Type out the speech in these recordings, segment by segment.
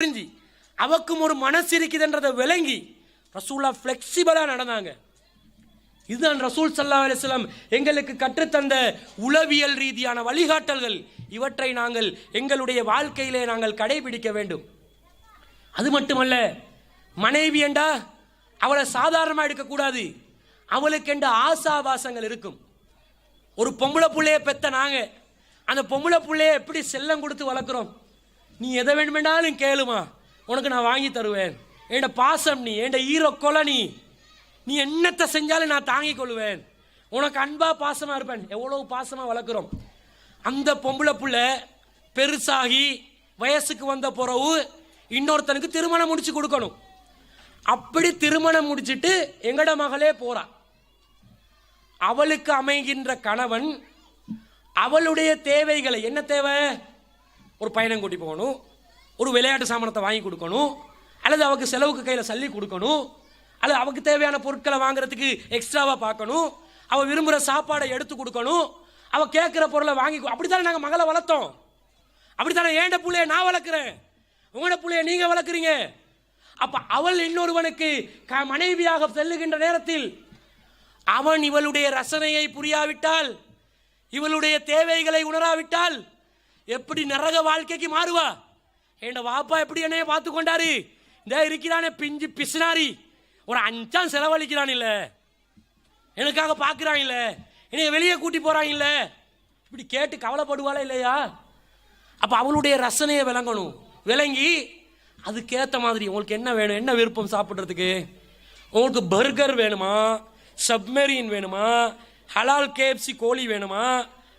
புரிஞ்சு அவக்கும் ஒரு மனசு இருக்குதுன்றதை விளங்கி ரசூலா ஃப்ளெக்சிபிளா நடந்தாங்க. இதுதான் ரசூல் ஸல்லல்லாஹு அலைஹி வஸல்லம் எங்களுக்கு கற்றுத்தந்த உளவியல் ரீதியான வழிகாட்டல்கள். இவற்றை நாங்கள் எங்களுடைய வாழ்க்கையிலே நாங்கள் கடைபிடிக்க வேண்டும். அது மட்டுமல்ல, மனைவி என்றா அவளை சாதாரணமாக எடுக்கக்கூடாது. அவளுக்கு என்ற ஆசாபாசங்கள் இருக்கும். ஒரு பொம்பளை பிள்ளைய பெத்த நாங்க அந்த பொம்பளை பிள்ளைய எப்படி செல்லம் கொடுத்து வளர்க்குறோம். நீ எதை வேண்டுமென்றாலும் கேளுமா, உனக்கு நான் வாங்கி தருவேன். என் பாசம் நீ, என் ஈரோ கொலை நீ என்னத்தை செஞ்சாலும் நான் தாங்கிக் கொள்வேன். உனக்கு அன்பா பாசமா இருப்பேன். எவ்வளவு பாசமா வளர்க்குறோம். அந்த பொம்பளை புள்ள பெருசாகி வயசுக்கு வந்த பிறகு இன்னொருத்தனுக்கு திருமணம் முடிச்சு கொடுக்கணும். அப்படி திருமணம் முடிச்சுட்டு எங்கட மகளே போறா. அவளுக்கு அமைகின்ற கணவன் அவளுடைய தேவைகளை, என்ன தேவை, ஒரு பயணம் கூட்டி போகணும், ஒரு விளையாட்டு சாமானத்தை வாங்கி கொடுக்கணும், அல்லது அவளுக்கு செலவுக்கு கையில் சல்லி கொடுக்கணும், அல்லது அவளுக்கு தேவையான பொருட்களை வாங்குறதுக்கு எக்ஸ்ட்ராவா பார்க்கணும், அவள் விரும்புகிற சாப்பாடை எடுத்து கொடுக்கணும், அவள் கேட்குற பொருளை வாங்கி. அப்படித்தானே நாங்கள் மகளை வளர்த்தோம். அப்படித்தானே ஏண்ட பிள்ளைய நான் வளர்க்குறேன், உங்களோட பிள்ளைய நீங்க வளர்க்குறீங்க. அப்ப அவள் இன்னொருவனுக்கு மனைவியாக செல்லுகின்ற நேரத்தில் அவன் இவளுடைய ரசனையை புரியாவிட்டால், இவளுடைய தேவைகளை உணராவிட்டால் எப்படி நரக வாழ்க்கைக்கு மாறுவா. என் வாப்பா எப்படி என்னைய பார்த்து கொண்டாரு, இந்த இருக்கிறானே பிஞ்சு பிசுனாரி, ஒரு 5 செலவழிக்கிறான் இல்ல, எனக்காக பார்க்கிறான் இல்ல, என்னைய வெளியே கூட்டி போறான் இல்ல, இப்படி கேட்டு கவலைப்படுவாளா இல்லையா. அப்ப அவளுடைய ரசனையை விளங்கணும். விளங்கி அதுக்கேற்ற மாதிரி உங்களுக்கு என்ன வேணும், என்ன விருப்பம் சாப்பிட்றதுக்கு. உங்களுக்கு பர்கர் வேணுமா, சப்மெரீன் வேணுமா, ஹலால் கேஎஃப்சி கோழி வேணுமா,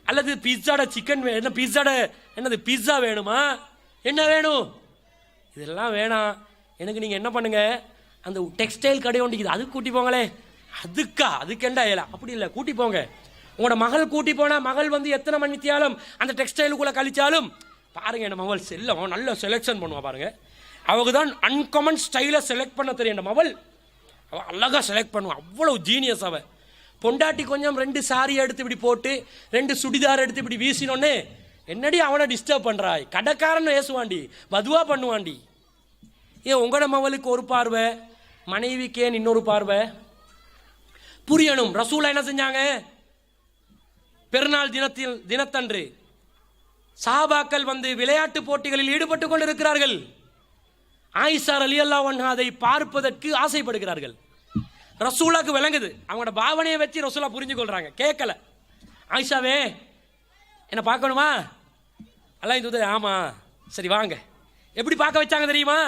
அல்லது பிஸ்ஸாட சிக்கன் என்ன பிஸ்ஸாட என்னது பிஸ்ஸா வேணுமா, என்ன வேணும், இதெல்லாம் வேணாம். எனக்கு நீங்கள் என்ன பண்ணுங்க, அந்த டெக்ஸ்டைல் கடை ஒன்றிக்குது அதுக்கு கூட்டி போங்களே. அதுக்கு என்ன ஏலாம், அப்படி இல்லை, கூட்டி போங்க. உங்களோட மகள் கூட்டி போனால் மகள் வந்து எத்தனை மணித்தியாலும் அந்த டெக்ஸ்டைலுக்குள்ளே கழிச்சாலும் பாருங்க, என்ன மகள் செல்லம் நல்ல செலெக்ஷன் பண்ணுவா பாருங்க. அவளுக்கு தான் அன்காமன் ஸ்டைலை செலக்ட் பண்ண தெரியும். என் மகள் அவள் அழகாக செலக்ட் பண்ணுவான், அவ்வளோ ஜீனியஸ் அவள். பொண்டாட்டி கொஞ்சம் 2 சாரி எடுத்து இப்படி போட்டு 2 சுடிதார் எடுத்து இப்படி வீசினோன்னே, என்னடி அவனை டிஸ்டர்ப் பண்ணுறாய், கடைக்காரன் ஏசுவாண்டி, பதுவா பண்ணுவாண்டி. ஏன் உங்களோட மவளுக்கு ஒரு பார்வை, மனைவிக்கு ஏன் இன்னொரு பார்வை புரியணும். ரசூலா என்ன செஞ்சாங்க, பெருநாள் தினத்தன்று சஹாபாக்கள் வந்து விளையாட்டு போட்டிகளில் ஈடுபட்டு கொண்டிருக்கிறார்கள். ஆயிஷா ரலியல்லாஹு அன்ஹா அதை பார்ப்பதற்கு ஆசைப்படுகிறார்கள். ரசூலாக்கு விளங்குது, அவங்களோட பாவனையை வச்சு ரசூலா புரிஞ்சு கொள்றாங்க. கேட்கல, ஆயிஷாவே என்ன பார்க்கணுமா, எல்லாம் இது ஆமா சரி வாங்க. எப்படி பார்க்க வச்சாங்க தெரியுமா,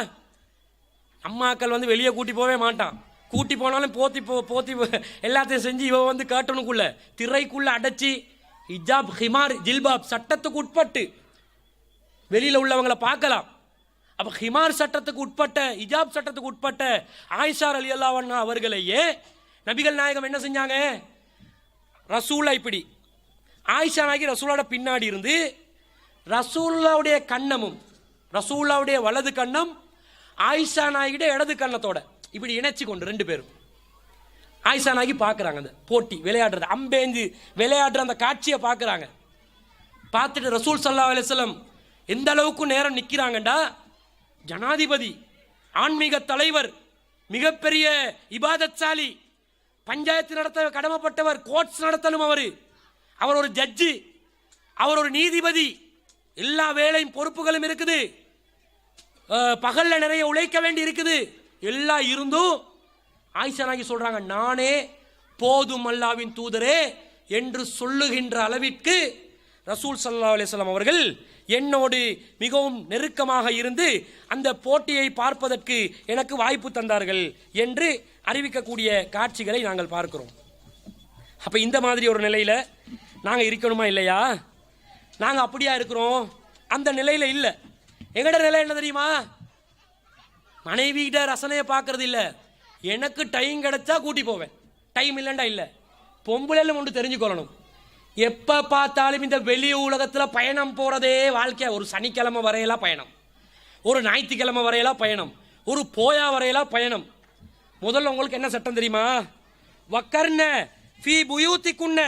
அம்மாக்கள் வந்து வெளியே கூட்டி போவே மாட்டான். கூட்டி போனாலும் போத்தி எல்லாத்தையும் செஞ்சு இவ வந்து காட்டணுக்குள்ள திரைக்குள்ள அடைச்சி ஹிஜாப் ஹிமார் ஜில்பாப் சட்டத்துக்கு உட்பட்டு வெளியில உள்ளவங்களை பார்க்கலாம். அப்ப ஹிமார் சட்டத்துக்கு உட்பட்ட, ஹிஜாப் சட்டத்துக்கு உட்பட்ட ஆயிஷா ரலியல்லாஹு அன்ஹா அவர்களையே நபிகள் நாயகம் என்ன செஞ்சாங்க, ரசூலா இப்படி ஆயிஷா நாயகி ரசூலோட பின்னாடி இருந்து ரசூலுல்லாவுடைய கண்ணமும் ரசூலுல்லாவுடைய வலது கண்ணம் ஆயிஷா நாயகிட இடது கண்ணத்தோட இப்படி இணைச்சு கொண்டு 2 பேரும் ஆயிஷா நாயகி பார்க்குறாங்க. அந்த போட்டி விளையாடுறது, அம்பேஞ்சு விளையாடுற அந்த காட்சியை பார்க்குறாங்க. பார்த்துட்டு ரசூல் ஸல்லல்லாஹு அலைஹி வஸல்லம் எந்த அளவுக்கு நேரம் நிற்கிறாங்கண்டா, ஜனாதிபதி, ஆன்மீக தலைவர், மிகப்பெரிய இபாதத்சாலி, பஞ்சாயத்து நடத்த கடமைப்பட்டவர், கோர்ட்ஸ் நடத்தணும் அவர் ஒரு ஜட்ஜி, அவர் ஒரு நீதிபதி, எல்லா வேலையும் பொறுப்புகளும் இருக்குது, பகல்ல நிறைய உழைக்க வேண்டி இருக்குது, எல்லாம் இருந்தும் ஆயிஷா நாயகி சொல்றாங்க, நானே போதும் அல்லாஹ்வின் தூதரே என்று சொல்லுகின்ற அளவிற்கு ரசூல் ஸல்லல்லாஹு அலைஹி வஸல்லம் அவர்கள் என்னோடு மிகவும் நெருக்கமாக இருந்து அந்த போட்டியை பார்ப்பதற்கு எனக்கு வாய்ப்பு தந்தார்கள் என்று அறிவிக்கக்கூடிய காட்சிகளை நாங்கள் பார்க்கிறோம். அப்ப இந்த மாதிரி ஒரு நிலையில நாங்க இருக்கணுமா இல்லையா? நாங்க அப்படியா இருக்கிறோம்? அந்த நிலையில இல்ல. எங்கட நிலை என்ன தெரியுமா, மனைவிகிட்ட ரசனையை பார்க்கறது இல்ல. எனக்கு டைம் கிடைச்சா கூட்டி போவேன், டைம் இல்லைண்டா இல்ல. பொம்பளையில ஒன்று தெரிஞ்சுக்கொள்ளணும், எப்ப பார்த்தாலும் இந்த வெளி உலகத்தில் பயணம் போறதே வாழ்க்கை. ஒரு சனிக்கிழமை வரையலாம் பயணம், ஒரு ஞாயிற்றுக்கிழமை வரையலாம் பயணம், ஒரு போயா வரையலாம் பயணம். முதல்ல உங்களுக்கு என்ன சட்டம் தெரியுமா, வக்கர்ன ஃபீ புயூத்திக்குன்ன,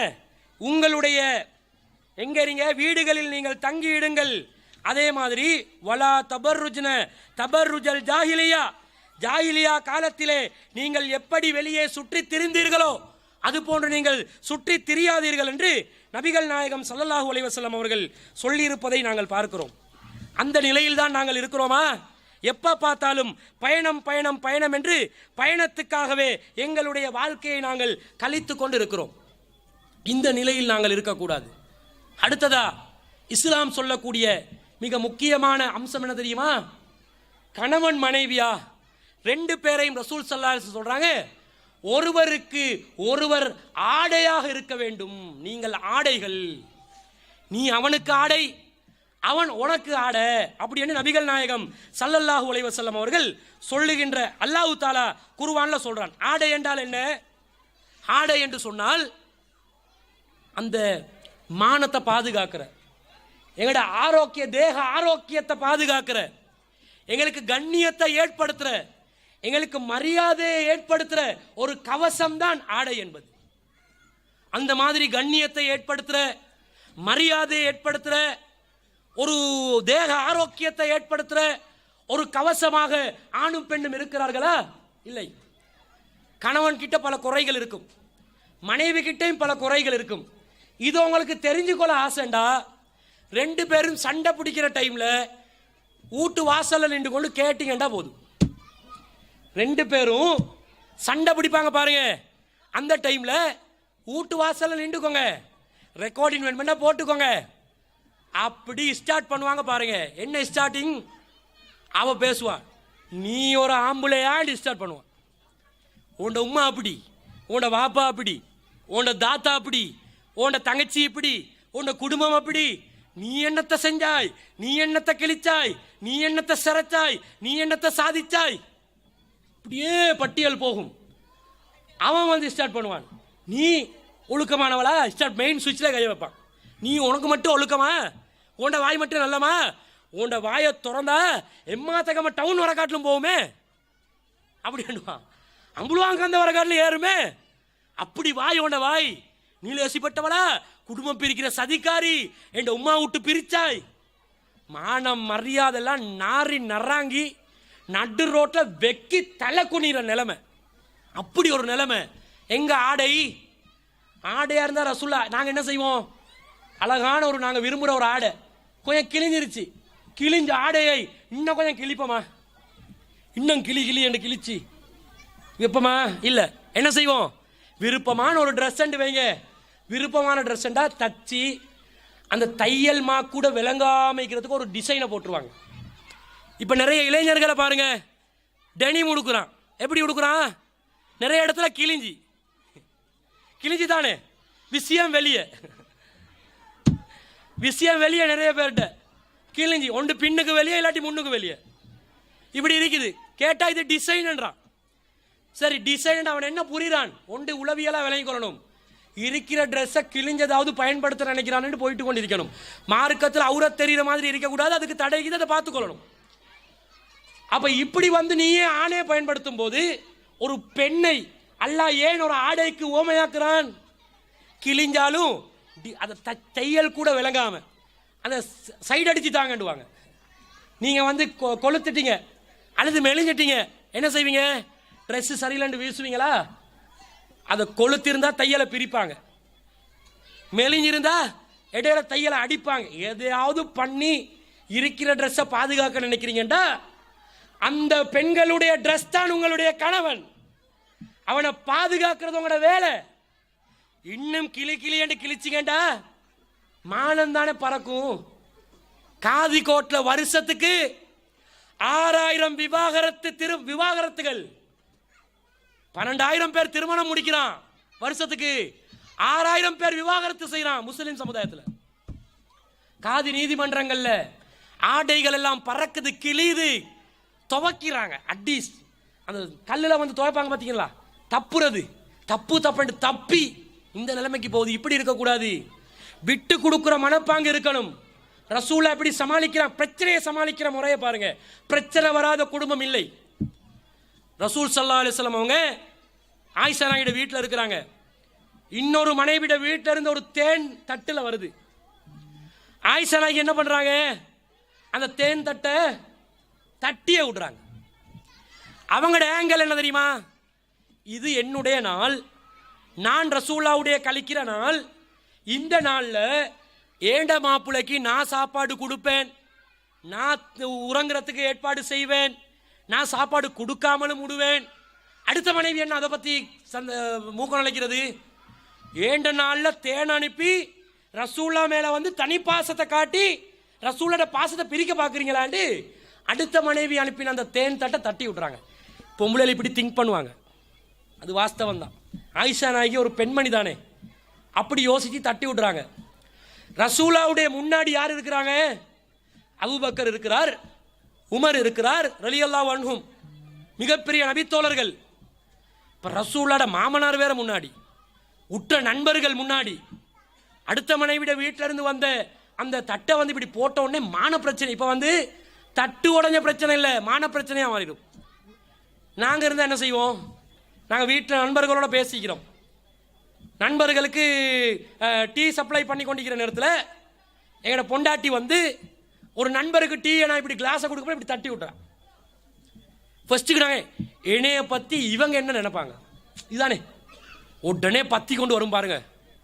உங்களுடைய எங்க வீடுகளில் நீங்கள் தங்கியிடுங்கள், அதே மாதிரி வலா தபர்ருஜ்ன தபர்ருஜல் ஜாஹிலியா, ஜாஹிலியா காலத்திலே நீங்கள் எப்படி வெளியே சுற்றி திரிந்தீர்களோ அது போன்று நீங்கள் சுற்றி திரியாதீர்கள் என்று நபிகள் நாயகம் ஸல்லல்லாஹு அலைஹி வஸல்லம் அவர்கள் சொல்லியிருப்பதை நாங்கள் பார்க்கிறோம். அந்த நிலையில் தான் நாங்கள் இருக்கிறோமா? எப்போ பார்த்தாலும் பயணம் பயணம் பயணம் என்று பயணத்துக்காகவே எங்களுடைய வாழ்க்கையை நாங்கள் கழித்து கொண்டு இருக்கிறோம். இந்த நிலையில் நாங்கள் இருக்கக்கூடாது. அடுத்ததா இஸ்லாம் சொல்லக்கூடிய மிக முக்கியமான அம்சம் என்ன தெரியுமா? கணவன் மனைவியா ரெண்டு பேரையும் ரசூல் ஸல்லல்லாஹு அலைஹி வஸல்லம் சொல்றாங்க, ஒருவருக்கு ஒருவர் ஆடையாக இருக்க வேண்டும். நீங்கள் ஆடைகள், நீ அவனுக்கு ஆடை, அவன் உனக்கு ஆடை அப்படின்னு நபிகள் நாயகம் ஸல்லல்லாஹு அலைஹி வஸல்லம் அவர்கள் சொல்லுகின்ற அல்லாஹ் தஆலா குர்ஆன்ல சொல்றான். ஆடை என்றால் என்ன? ஆடை என்று சொன்னால் அந்த மானத்தை பாதுகாக்கிற, எங்களோட ஆரோக்கிய தேக ஆரோக்கியத்தை பாதுகாக்கிற, எங்களுக்கு கண்ணியத்தை ஏற்படுத்துற, எங்களுக்கு மரியாதையை ஏற்படுத்துற ஒரு கவசம் தான் ஆடை என்பது. அந்த மாதிரி கண்ணியத்தை ஏற்படுத்துற, மரியாதையை ஏற்படுத்துற, ஒரு தேக ஆரோக்கியத்தை ஏற்படுத்துற ஒரு கவசமாக ஆணும் பெண்ணும் இருக்கிறார்களா? இல்லை. கணவன் கிட்ட பல குறைகள் இருக்கும், மனைவி கிட்டையும் பல குறைகள் இருக்கும். இது உங்களுக்கு தெரிஞ்சுக்கொள்ள ஆசைண்டா ரெண்டு பேரும் சண்டை பிடிக்கிற டைம்ல வீட்டு வாசல்ல நின்று கொண்டு கேட்டீங்கண்டா போதும். ரெண்டு பேரும் சண்டை பிடிப்பாங்க பாருங்க, அந்த டைம்ல வீட்டு வாசல்ல நின்றுக்கோங்க, ரெக்கார்டிங் வேணும்னா போட்டுக்கோங்க. அப்படி ஸ்டார்ட் பண்ணுவாங்க பாருங்க. என்ன ஸ்டார்டிங்? அவ பேசுவான், நீ ஒரு ஆம்புலையா ஸ்டார்ட் பண்ணுவான். உண்ட உம்மா அப்படி, உண்ட வாப்பா அப்படி, உண்ட தாத்தா அப்படி, உண்ட தங்கச்சி இப்படி, உண்ட குடும்பம் அப்படி, நீ என்னத்தை செஞ்சாய், நீ என்னத்தை கிழிச்சாய், நீ என்னத்தை சிறைச்சாய், நீ என்னத்தை சாதிச்சாய், இப்படியே பட்டியல் போகும். அவன் வந்து ஸ்டார்ட் பண்ணுவான், நீ ஒழுக்கமானவளா? ஸ்டார்ட் மெயின் சுவிட்சில் கை வைப்பான். நீ உனக்கு மட்டும் ஒழுக்கமா? உண்ட வாய் மட்டும் நல்லமா? உண்ட வாயை திறந்தா எம்மாத்தகமா டவுன் வர காட்டிலும் போகுமே அப்படின்னுவான். அம்புழுவாங்க அந்த வர காட்டிலும் ஏறுமே. அப்படி வாய் உண்ட வாய். நீ லேசிப்பட்டவளா? குடும்பம் பிரிக்கிற சதிகாரி, என் உம்மா விட்டு பிரிச்சாய். மானம் மரியாதைலாம் நாரி நறாங்கி நடு ரோட்டில் வெக்கி தலை குனிற நிலைமை. அப்படி ஒரு நிலைமை. எங்க ஆடை? ஆடையா இருந்தா ரசூலா நாங்கள் என்ன செய்வோம்? அழகான ஒரு நாங்கள் விரும்புகிற ஒரு ஆடை கொஞ்சம் கிழிஞ்சிருச்சு, கிழிஞ்ச ஆடையை இன்னும் கொஞ்சம் கிழிப்போமா? இன்னும் கிளி கிளி என்று கிழிச்சு வைப்போமா? இல்லை. என்ன செய்வோம்? விருப்பமான ஒரு ட்ரெஸ் வைங்க, விருப்பமான ட்ரெஸ்ஸண்டா தச்சு அந்த தையல் மா கூட விளங்காமைக்கிறதுக்கு ஒரு டிசைனை போட்டுருவாங்க. இப்போ நிறைய இளைஞர்களை பாருங்க, டெனிம் உடுக்குறான். எப்படி உடுக்குறான்? நிறைய இடத்துல கிழிஞ்சி கிழிஞ்சி தானே விஷயம் வெளியே, விஷயம் வெளியே நிறைய பேர்கிட்ட கிழிஞ்சி, ஒன்று பின்னுக்கு வெளியே இல்லாட்டி முன்னுக்கு வெளியே இப்படி இருக்குது. கேட்டா இது டிசைன்ன்றான். சரி, டிசைன் அவன் என்ன புரிகிறான்? ஒன்று உளவியலாக விளங்கி கொள்ளணும். இருக்கிற ட்ரெஸ்ஸை கிழிஞ்சதாவது பயன்படுத்த நினைக்கிறான்னு போயிட்டு கொண்டு இருக்கணும். மார்க்கத்தில் அவுரத் தெரிகிற மாதிரி இருக்கக்கூடாது, அதுக்கு தடைக்குது, அதை பார்த்துக்கொள்ளணும். அப்ப இப்படி வந்து நீயே ஆணை பயன்படுத்தும் போது ஒரு பெண்ணை அல்லாஹ் ஏன் ஒரு ஆடைக்கு ஓமையாக்குறான்? கிழிஞ்சாலும் அதை தையல் கூட விளங்காம அந்த சைடு அடிச்சு தாங்கண்டுவாங்க. நீங்க வந்து கொளுத்துட்டீங்க அல்லது மெலிஞ்சிட்டீங்க, என்ன செய்வீங்க? ட்ரெஸ் சரியில்லைன்னு வீசுவீங்களா? அதை கொளுத்திருந்தா தையலை பிரிப்பாங்க, மெலிஞ்சிருந்தா இடையில தையலை அடிப்பாங்க. எதையாவது பண்ணி இருக்கிற ட்ரெஸ்ஸை பாதுகாக்க நினைக்கிறீங்கடா, அந்த பெண்களுடைய ட்ரெஸ் தான் உங்களுடைய கணவன். அவனை பாதுகாக்கிறது உங்களோட வேலை. இன்னும் கிளி கிளி என்று கிழிச்சிங்கண்டா மானம் தானே பறக்கும். காதி கோட்ல வருஷத்துக்கு 6000 விவாகரத்துகள், 12,000 பேர் திருமணம் முடிக்கிறான். வருஷத்துக்கு 6000 பேர் விவாகரத்து செய்யறான் முஸ்லிம் சமுதாயத்தில். காதி நீதிமன்றங்கள்ல ஆடைகள் எல்லாம் பறக்குது, கிழியுது, துவைக்கிறாங்க. அடிஸ் அந்த கல்லில் வந்து துவைப்பாங்க பார்த்தீங்களா? தப்புறது தப்பு தப்பி இந்த நிலைமைக்கு போகுது. இப்படி இருக்கக்கூடாது. விட்டு கொடுக்குற மனப்பாங்க இருக்கணும். ரசூலா எப்படி சமாளிக்கிறான்? பிரச்சனையை சமாளிக்கிற முறையை பாருங்க. பிரச்சனை வராத குடும்பம் இல்லை. ரசூல் ஸல்லல்லாஹு அலைஹி வஸல்லம் அவங்க ஆயிஷா நாயுட வீட்டில் இருக்கிறாங்க. இன்னொரு மனைவிட வீட்டில் இருந்து ஒரு தேன் தட்டில் வருது. ஆயிஷா நாயகி என்ன பண்றாங்க? அந்த தேன் தட்டை தட்டியே விடுறாங்க. அவங்களோட ஆங்கிள் என்ன தெரியுமா? இது என்னுடைய நாள், நான் ரசூலாவுடைய கழிக்கிற நாள், இந்த நாளில் ஏண்ட மாப்பிள்ளைக்கு நான் சாப்பாடு கொடுப்பேன், நான் உறங்குறதுக்கு ஏற்பாடு செய்வேன், நான் சாப்பாடு கொடுக்காமலும் விடுவேன். அடுத்த மனைவி என்ன அதை பற்றி மூக்கம் நினைக்கிறது? ஏண்ட நாளில் தேன் அனுப்பி ரசூல்லா மேலே வந்து தனி பாசத்தை காட்டி ரசூலோட பாசத்தை பிரிக்க பார்க்குறீங்களாண்டு அடுத்த மனைவி அனுப்பின அந்த தேன் தட்டை தட்டி விட்றாங்க. பொம்பளையில் இப்படி திங்க் பண்ணுவாங்க, அது வாஸ்தவம் தான். ஆயிஷா நாயகி ஒரு பெண்மணி தானே, அப்படி யோசித்து தட்டி விட்றாங்க. ரசூலாவுடைய முன்னாடி யார் இருக்கிறாங்க? அபூபக்கர் இருக்கிறார், உமர் இருக்கிறார் ரலியல்லாஹு அன்ஹும், மிகப்பெரிய நபித்தோழர்கள். இப்போ ரசூலோட மாமனார் வேற முன்னாடி, உற்ற நண்பர்கள் முன்னாடி, அடுத்த மனைவிட வீட்டில இருந்து வந்த அந்த தட்டை வந்து இப்படி போட்ட உடனே மான பிரச்சனை. இப்போ வந்து தட்டு உடஞ்ச பிரச்சனை இல்லை, மான பிரச்சனையாக மாறிடும். நாங்கள் இருந்தால் என்ன செய்வோம்? நாங்கள் வீட்டில் நண்பர்களோட பேசிக்கிறோம், நண்பர்களுக்கு டீ சப்ளை பண்ணி கொண்டிருக்கிற நேரத்தில் எங்களோட பொண்டாட்டி வந்து ஒரு நண்பருக்கு டீ நான் இப்படி கிளாஸை கொடுக்க இப்படி தட்டி விட்டுறேன். ஃபர்ஸ்ட்டுக்கு நாங்கள் என்னைய பற்றி இவங்க என்ன நினைப்பாங்க இதுதானே, உடனே பற்றி கொண்டு வரும் பாருங்க.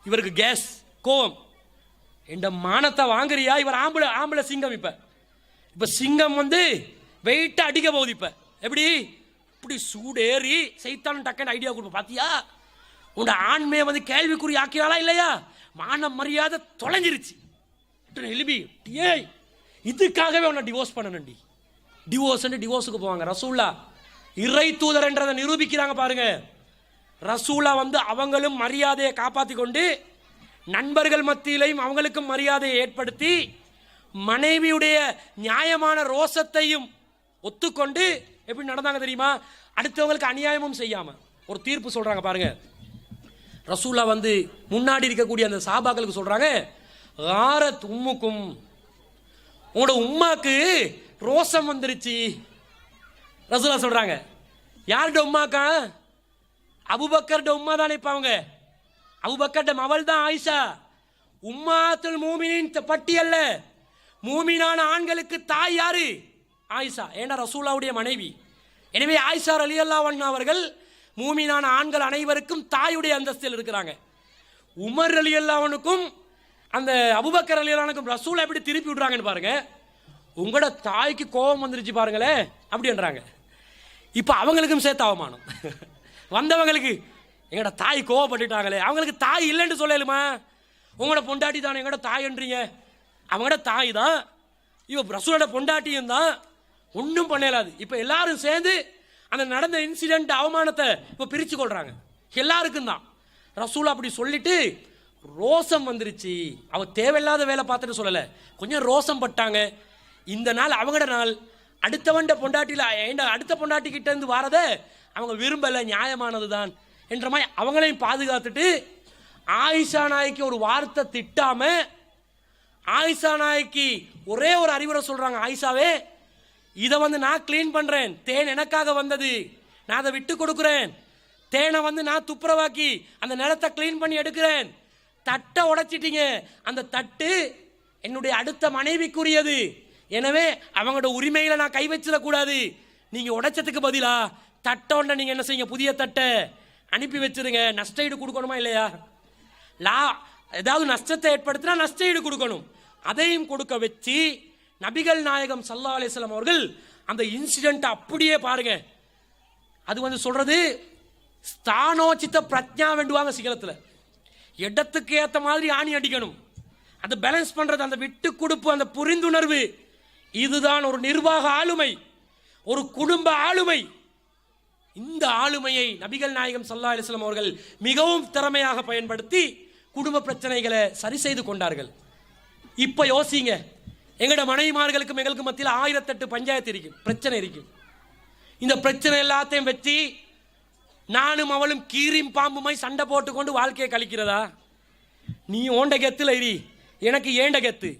இவருக்கு கேஸ் கோவம், என்ற மானத்தை வாங்குறியா? இவர் ஆம்பளை சிங்கம். இப்போ சிங்கம் வந்து வெயிட்டை அடிக்க போகுது. இப்போ எப்படி இப்படி சூடேறி சைத்தான் டக்குன்னு ஐடியா கொடுப்போம், பார்த்தியா உன்னோட ஆண்மையை வந்து கேள்விக்குறி ஆக்கிறாளா இல்லையா? மான மரியாதை தொலைஞ்சிருச்சு எழுப்பி, ஏய் இதுக்காகவே உன்னை டிவோர்ஸ் பண்ணணும்டி, டிவோர்ஸுக்கு போவாங்க. ரசூல்லா இறை தூதர் என்றதை நிரூபிக்கிறாங்க பாருங்க. ரசூலா வந்து அவங்களும் மரியாதையை காப்பாற்றி கொண்டு நண்பர்கள் மத்தியிலையும் அவங்களுக்கும் மரியாதையை ஏற்படுத்தி மனைவியுடைய நியாயமான ரோசத்தையும் ஒத்துக்கொண்டு எப்படி நடந்தாங்க தெரியுமா? அடுத்தவங்களுக்கு அநியாயமும் செய்யாம ஒரு தீர்ப்பு சொல்றாங்க பாருங்க. ரசூலா வந்து முன்னாடி இருக்கக்கூடிய அந்த சஹாபாக்களுக்கு சொல்றாங்க, ஆரத் உம்முக்கும், உங்களோட உம்மாக்கு ரோசம் வந்துருச்சு. ரசூலா சொல்றாங்க, யார்கிட்ட உம்மாக்கா? அபூபக்கர்ட உம்மா தானே. இப்ப அவங்க அபூபக்கர்ட மவள் தான் ஆயிஷா. உம்மாத்துல் மூமினின் பட்டியல்ல மூமினான ஆண்களுக்கு தாய் யாரு? ஆயிஷா. ஏன்னா ரசூலாவுடைய மனைவி. எனவே ஆயிஷா ரலியல்லாஹு அன்ஹா அவர்கள் மூமினான ஆண்கள் அனைவருக்கும் தாயுடைய அந்தஸ்தில் இருக்கிறாங்க. உமர் ரலியல்லாஹு அன்ஹுக்கும் அந்த அபூபக்கர் ரலியல்லாஹு அன்ஹுக்கும் ரசூலா எப்படி திருப்பி விடுறாங்கன்னு பாருங்க. உங்களோட தாய்க்கு கோபம் வந்துருச்சு பாருங்களே அப்படின்றாங்க. இப்போ அவங்களுக்கும் சேர்த்து அவமானம். வந்தவங்களுக்கு எங்களோட தாய் கோவப்பட்டுட்டாங்களே, அவங்களுக்கு தாய் இல்லைன்னு சொல்லலுமா? உங்களோட பொண்டாட்டி தானே எங்களோட தாய்ன்றீங்க. அவங்களோட தாய் தான், இவ ரசூலோட பொண்டாட்டியும் தான், ஒன்றும் பண்ணலாது. இப்போ எல்லாரும் சேர்ந்து அந்த நடந்த இன்சிடென்ட் அவமானத்தை இப்போ பிரித்து கொள்றாங்க. எல்லாருக்கும் தான். ரசூலா அப்படி சொல்லிட்டு ரோசம் வந்துருச்சு. அவ தேவையில்லாத வேலை பார்த்துட்டு சொல்லலை, கொஞ்சம் ரோசம் பட்டாங்க. இந்த நாள் அவங்களோட நாள், அடுத்தவண்ட பொண்டாட்டியில் அடுத்த பொண்டாட்டி கிட்ட இருந்து வாரதை அவங்க விரும்பலை, நியாயமானது தான் என்ற மாதிரி அவங்களையும் பாதுகாத்துட்டு ஆயிஷா நாய்க்கு ஒரு வார்த்தை திட்டாம ஆயிஷா நாய்க்கு ஒரே ஒரு அறிவுரை சொல்றாங்க. ஆயிஷாவே, இதை வந்து நான் கிளீன் பண்றேன், தேன் எனக்காக வந்தது, நான் அதை விட்டு கொடுக்குறேன். தேனை வந்து நான் துப்புரவாக்கி அந்த நிலத்தை கிளீன் பண்ணி எடுக்கிறேன். தட்டை உடைச்சிட்டீங்க, அந்த தட்டு என்னுடைய அடுத்த மனைவிக்குரியது. எனவே அவங்களோட உரிமையில நான் கை வச்சிடக்கூடாது. நீங்க உடைச்சதுக்கு பதிலா தட்டை ஒன்றை நீங்க என்ன செய்யுங்க, புதிய தட்டை அனுப்பி வச்சிருங்க. நஷ்ட ஈடு கொடுக்கணுமா இல்லையா? ஏதாவது நஷ்டத்தை ஏற்படுத்தினா நஷ்ட ஈடு கொடுக்கணும். அதையும் கொடுக்க வச்சு நபிகள் நாயகம் ஸல்லல்லாஹு அலைஹி வஸல்லம் அவர்கள் அந்த இன்சிடென்ட் அப்படியே பாருங்க. அது வந்து சொல்றது ஸ்தானோச்சித பிரஜா வேண்டுவாங்க. சிங்களத்தில் இடத்துக்கு ஏற்ற மாதிரி ஆணி அடிக்கணும். அது பேலன்ஸ் பண்றது, அந்த விட்டு கொடுப்பு, அந்த புரிந்துணர்வு, இதுதான் ஒரு நிர்வாக ஆளுமை, ஒரு குடும்ப ஆளுமை. இந்த ஆளுமையை நபிகள் நாயகம் ஸல்லல்லாஹு அலைஹி வஸல்லம் அவர்கள் மிகவும் திறமையாக பயன்படுத்தி குடும்ப பிரச்சனைகளை சரி செய்து கொண்டார்கள். இப்ப யோசிங்க, எங்களோட மனைவிமார்களுக்கும் எங்களுக்கு மத்தியில் 1008 பஞ்சாயத்து இருக்கும், பிரச்சனை இருக்கும். இந்த பிரச்சனை எல்லாத்தையும் வச்சு நானும் அவளும் கீரியும் பாம்புமாய் சண்டை போட்டுக்கொண்டு வாழ்க்கையை கழிக்கிறதா? நீ ஓண்ட கெத்துல இரி, எனக்கு ஏண்ட கெத்து.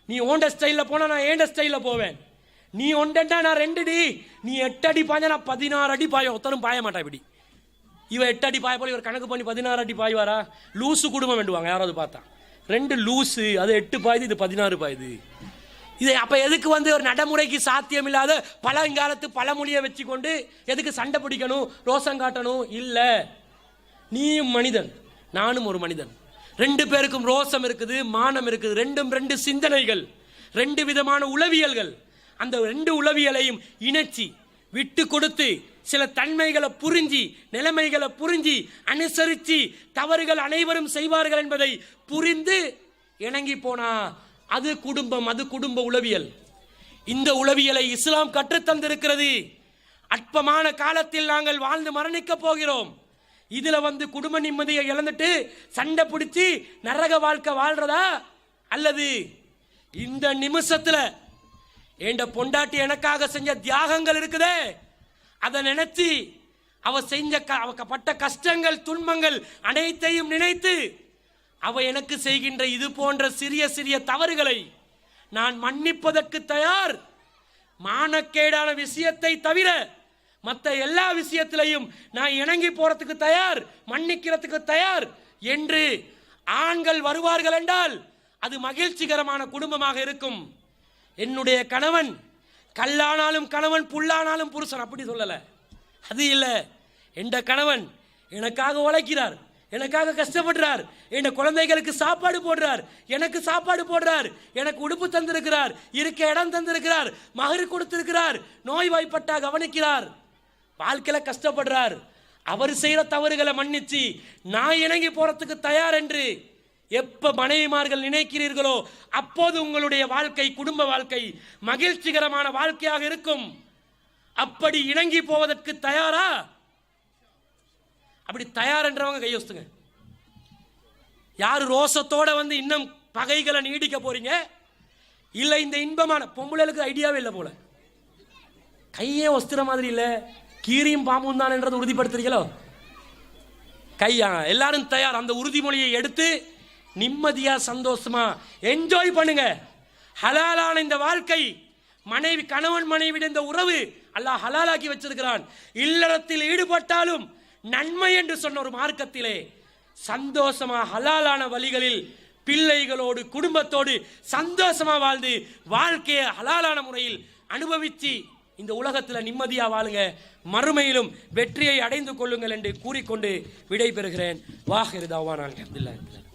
நீ ஓண்ட ஸ்டைலில் போனா நான் ஏண்ட ஸ்டைலில் போவேன். நீ ஒண்டா நான் 2 அடி, நீ 8 அடி பாய்ஞ்சா நான் 16 அடி பாய. ஒருத்தரும் பாய மாட்டா. இப்படி இவ 8 அடி பாய போல இவர் கணக்கு பண்ணி 16 அடி பாய்வாரா? லூசு குடும்பம் வேண்டுவாங்க யாராவது பார்த்தா. 2 லூசு, அது 8 பாயுது, இது 16 பாயுது. இதை அப்ப எதுக்கு ஒரு நடைமுறைக்கு சாத்தியம் இல்லாத பழங்காலத்து பழமொழியை வச்சு கொண்டு எதுக்கு சண்டை பிடிக்கணும், ரோசம் காட்டணும்? இல்ல, நீயும் மனிதன், நானும் ஒரு மனிதன். ரெண்டு பேருக்கும் ரோசம் இருக்குது, மானம் இருக்குது. ரெண்டும் ரெண்டு சிந்தனைகள், ரெண்டு விதமான உளவியல்கள். அந்த ரெண்டு உளவியலையும் இணைச்சி விட்டு கொடுத்து சில தன்மைகளை புரிஞ்சி நிலைமைகளை புரிஞ்சி அனுசரித்து தவறுகள் அனைவரும் செய்வார்கள் என்பதை புரிந்து இணங்கி போனா அது குடும்பம், அது குடும்ப உளவியல். இந்த உளவியலை இஸ்லாம் கற்றுத்தந்திருக்கிறது. அற்பமான காலத்தில் நாங்கள் வாழ்ந்து மரணிக்க போகிறோம். இதுல குடும்ப நிம்மதியை இழந்துட்டு சண்டை பிடிச்சி நரக வாழ்க்கை வாழ்றதா, அல்லது இந்த நிமிஷத்துல என்ற பொண்டாட்டி எனக்காக செஞ்ச தியாகங்கள் இருக்குதே, அதை நினைச்சு அவ செஞ்ச பட்ட கஷ்டங்கள் துன்பங்கள் அனைத்தையும் நினைத்து அவ எனக்கு செய்கின்ற இது போன்ற சிறிய சிறிய தவறுகளை நான் மன்னிப்பதற்கு தயார். மானக்கேடான விஷயத்தை தவிர மற்ற எல்லா விஷயத்திலையும் நான் இணங்கி போறதுக்கு தயார், மன்னிக்கிறதுக்கு தயார் என்று ஆண்கள் வருவார்கள் என்றால் அது மகிழ்ச்சிகரமான குடும்பமாக இருக்கும். என்னுடைய கணவன் கல்லானாலும் கணவன், புல்லானாலும் புருஷன், அப்படி சொல்லல. அது இல்லை, என்ற கணவன் எனக்காக உழைக்கிறார், எனக்காக கஷ்டப்படுறார், என் குழந்தைகளுக்கு சாப்பாடு போடுறார், எனக்கு சாப்பாடு போடுறார், எனக்கு உடுப்பு தந்திருக்கிறார், இருக்க இடம் தந்திருக்கிறார், மகர் கொடுத்திருக்கிறார், நோய்வாய்ப்பட்டா கவனிக்கிறார், வாழ்க்கையில கஷ்டப்படுறார். அவர் செய்யற தவறுகளை மன்னிச்சு நான் இணங்கி போறதுக்கு தயார் என்று எப்ப மனைவிமார்கள் நினைக்கிறீர்களோ அப்போது உங்களுடைய வாழ்க்கை, குடும்ப வாழ்க்கை மகிழ்ச்சிகரமான வாழ்க்கையாக இருக்கும். அப்படி இணங்கி போவதற்கு தயாரா? அப்படி தயார் என்றவங்க கையோசுங்க. யாரு ரோசத்தோட இன்னும் பகைகளை நீடிக்க போறீங்க? இல்ல இந்த இன்பமான பொம்பளைகளுக்கு ஐடியாவே இல்லை போல, கையே ஒஸ்திர மாதிரி இல்ல, கீரியும் பாம்பும் தான் என்றது உறுதிப்படுத்துறீங்களோ? கையா எல்லாரும் தயார். அந்த உறுதிமொழியை எடுத்து நிம்மதியா சந்தோஷமா என்ஜாய் பண்ணுங்க. ஹலாலான இந்த வாழ்க்கை, மனைவி கணவன் மனைவி இந்த உறவு அல்லாஹ் ஹலாலாக்கி வச்சிருக்கிறான். இல்லறத்தில் ஈடுபட்டாலும் நன்மை என்று சொன்ன ஒரு மார்க்கத்திலே சந்தோஷமா ஹலாலான வழிகளில் பிள்ளைகளோடு குடும்பத்தோடு சந்தோஷமா வாழ்ந்து வாழ்க்கையை ஹலாலான முறையில் அனுபவிச்சு இந்த உலகத்தில் நிம்மதியா வாழுங்க, மறுமையிலும் வெற்றியை அடைந்து கொள்ளுங்கள் என்று கூறிக்கொண்டு விடை பெறுகிறேன். வாஹிரு தாவானா அல்ஹம்துலில்லாஹ்.